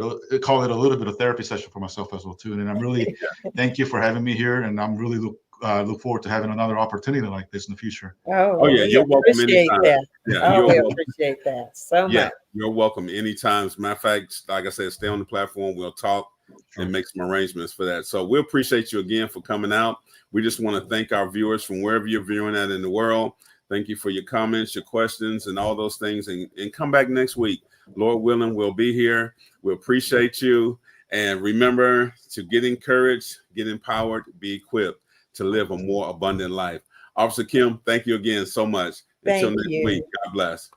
little bit of therapy session for myself as well too. And I'm really thank you for having me here, and I'm really look forward to having another opportunity like this in the future. Oh yeah, We you're welcome appreciate anytime. that. Yeah, We appreciate that so much. You're welcome anytime. As a matter of fact, like I said, stay on the platform. We'll talk and make some arrangements for that. So we appreciate you again for coming out. We just want to thank our viewers from wherever you're viewing at in the world. Thank you for your comments, your questions, and all those things. And come back next week. Lord willing, we'll be here. We appreciate you. And remember to get encouraged, get empowered, be equipped to live a more abundant life. Officer Kim, thank you again so much. Until next week, God bless.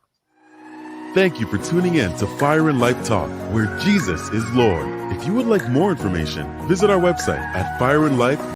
Thank you for tuning in to Fire and Life Talk, where Jesus is Lord. If you would like more information, visit our website at fireandlife.com.